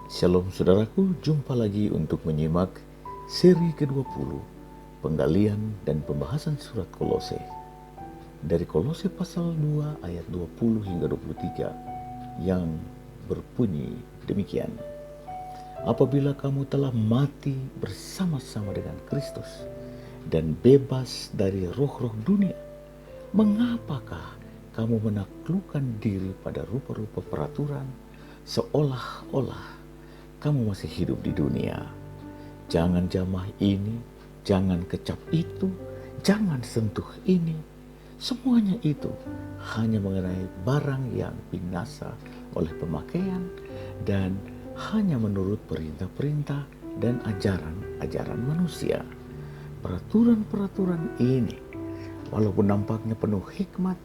Shalom saudaraku, jumpa lagi untuk menyimak seri ke-20 penggalian dan pembahasan surat Kolose. Dari Kolose pasal 2 ayat 20 hingga 23 yang berbunyi demikian. Apabila kamu telah mati bersama-sama dengan Kristus dan bebas dari roh-roh dunia, mengapakah kamu menaklukkan diri pada rupa-rupa peraturan seolah-olah kamu masih hidup di dunia? Jangan jamah ini, jangan kecap itu, jangan sentuh ini. Semuanya itu hanya mengenai barang yang binasa oleh pemakaian dan hanya menurut perintah-perintah dan ajaran-ajaran manusia. Peraturan-peraturan ini, walaupun nampaknya penuh hikmat,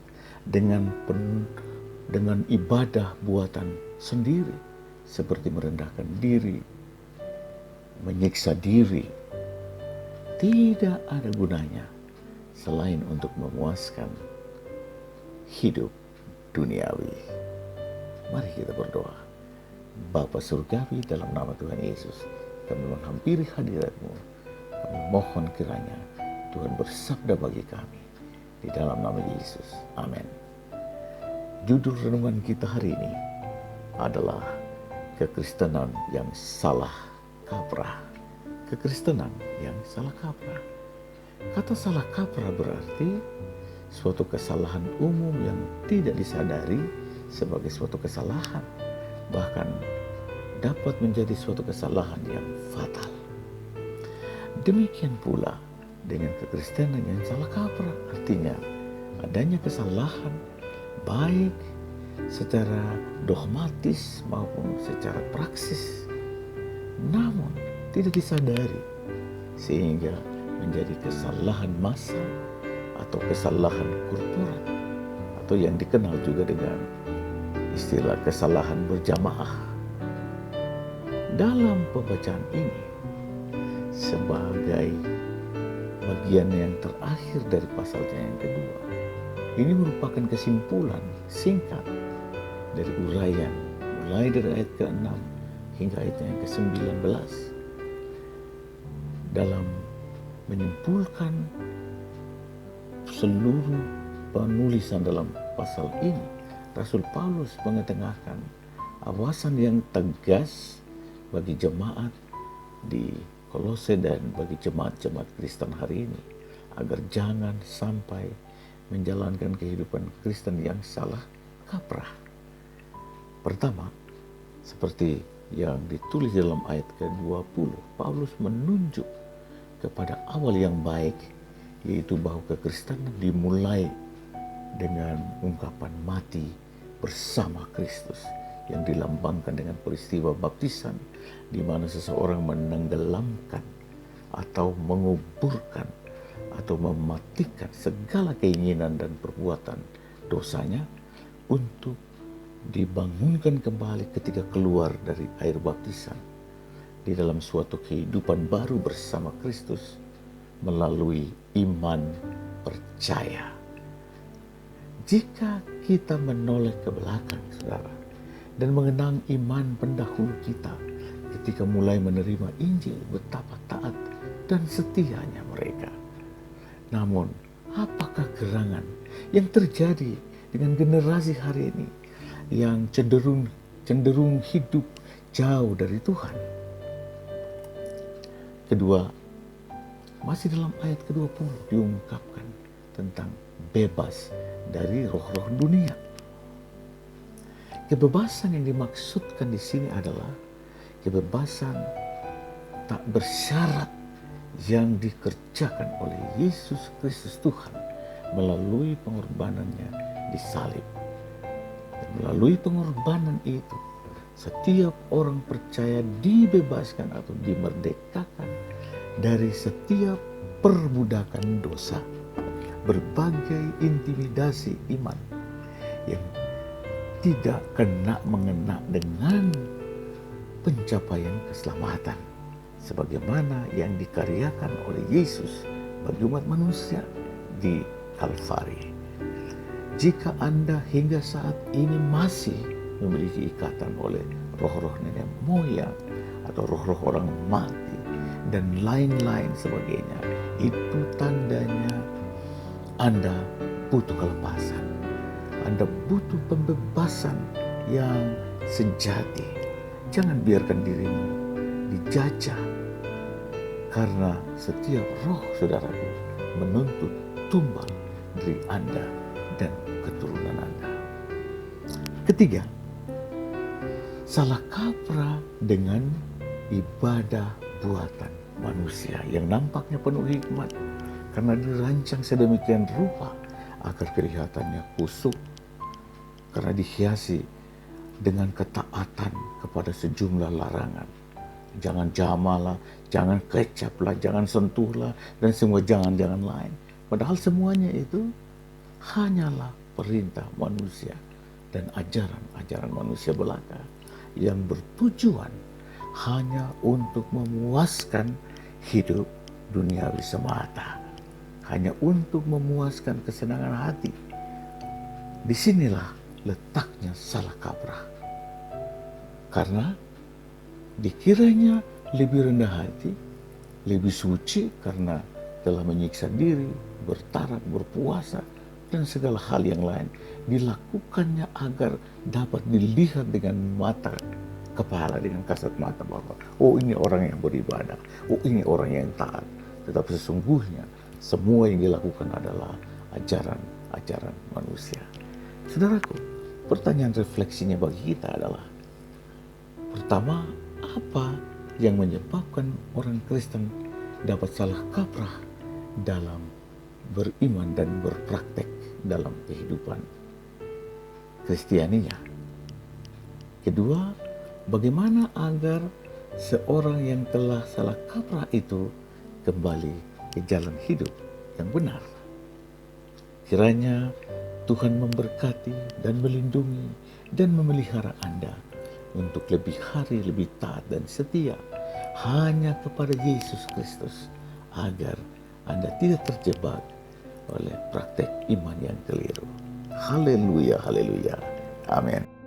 dengan ibadah buatan sendiri, seperti merendahkan diri, menyiksa diri, tidak ada gunanya selain untuk memuaskan hidup duniawi. Mari kita berdoa. Bapa Surgawi, dalam nama Tuhan Yesus, kami menghampiri hadirat-Mu. Kami mohon kiranya Tuhan bersabda bagi kami di dalam nama Yesus. Amin. Judul renungan kita hari ini adalah kekristenan yang salah kaprah. Kekristenan yang salah kaprah. Kata salah kaprah berarti suatu kesalahan umum yang tidak disadari sebagai suatu kesalahan, bahkan dapat menjadi suatu kesalahan yang fatal. Demikian pula dengan kekristenan yang salah kaprah, artinya adanya kesalahan baik secara dogmatis maupun secara praksis, namun tidak disadari sehingga menjadi kesalahan massal atau kesalahan korporat, atau yang dikenal juga dengan istilah kesalahan berjamaah. Dalam pembacaan ini, sebagai bagian yang terakhir dari pasalnya yang kedua, ini merupakan kesimpulan singkat dari uraian mulai dari ayat ke-6 hingga ayat yang ke-19. Dalam menyimpulkan seluruh penulisan dalam pasal ini, Rasul Paulus mengetengahkan awasan yang tegas bagi jemaat di Kolose dan bagi jemaat-jemaat Kristen hari ini, agar jangan sampai menjalankan kehidupan Kristen yang salah kaprah. Pertama, seperti yang ditulis dalam ayat ke-20, Paulus menunjuk kepada awal yang baik, yaitu bahwa kekristenan dimulai dengan ungkapan mati bersama Kristus, yang dilambangkan dengan peristiwa baptisan, di mana seseorang menenggelamkan atau menguburkan atau mematikan segala keinginan dan perbuatan dosanya untuk dibangunkan kembali ketika keluar dari air baptisan di dalam suatu kehidupan baru bersama Kristus melalui iman percaya. Jika kita menoleh ke belakang, saudara, dan mengenang iman pendahulu kita ketika mulai menerima Injil, betapa taat dan setianya mereka. Namun, apakah gerangan yang terjadi dengan generasi hari ini yang cenderung hidup jauh dari Tuhan? Kedua, masih dalam ayat ke-20 diungkapkan tentang bebas dari roh-roh dunia. Kebebasan yang dimaksudkan di sini adalah kebebasan tak bersyarat yang dikerjakan oleh Yesus Kristus Tuhan melalui pengorbanannya di salib. Dan melalui pengorbanan itu, setiap orang percaya dibebaskan atau dimerdekakan dari setiap perbudakan dosa, berbagai intimidasi iman yang tidak mengena dengan pencapaian keselamatan, sebagaimana yang dikaryakan oleh Yesus bagi umat manusia di Kalvari. Jika Anda hingga saat ini masih memiliki ikatan oleh roh-roh nenek moyang, atau roh-roh orang mati, dan lain-lain sebagainya. Itu tandanya Anda butuh kelepasan. Anda butuh pembebasan yang sejati. Jangan biarkan dirimu dijajah, karena setiap roh, saudaraku, menuntut tumbal dari Anda dan keturunan Anda. Ketiga, salah kaprah dengan ibadah buatan manusia yang nampaknya penuh hikmat, karena dirancang sedemikian rupa agar kelihatannya kusuk, karena dihiasi dengan ketaatan kepada sejumlah larangan. Jangan jamalah, jangan kecaplah, jangan sentuhlah, dan semua jangan-jangan lain. Padahal semuanya itu hanyalah perintah manusia dan ajaran-ajaran manusia belaka yang bertujuan hanya untuk memuaskan hidup duniawi semata, hanya untuk memuaskan kesenangan hati. Disinilah letaknya salah kaprah, karena dikiranya lebih rendah hati, lebih suci karena telah menyiksa diri, bertarak, berpuasa, dan segala hal yang lain dilakukannya agar dapat dilihat dengan mata kepala, dengan kasat mata bahwa oh, ini orang yang beribadah, oh, ini orang yang taat. Tetapi sesungguhnya semua yang dilakukan adalah ajaran-ajaran manusia. Saudaraku, pertanyaan refleksinya bagi kita adalah, pertama, apa yang menyebabkan orang Kristen dapat salah kaprah dalam beriman dan berpraktek dalam kehidupan Kristianinya? Kedua, bagaimana agar seorang yang telah salah kaprah itu kembali ke jalan hidup yang benar? Kiranya Tuhan memberkati dan melindungi dan memelihara Anda untuk lebih hari lebih taat dan setia hanya kepada Yesus Kristus, agar Anda tidak terjebak oleh praktek iman yang keliru. Haleluya, haleluya. Amin.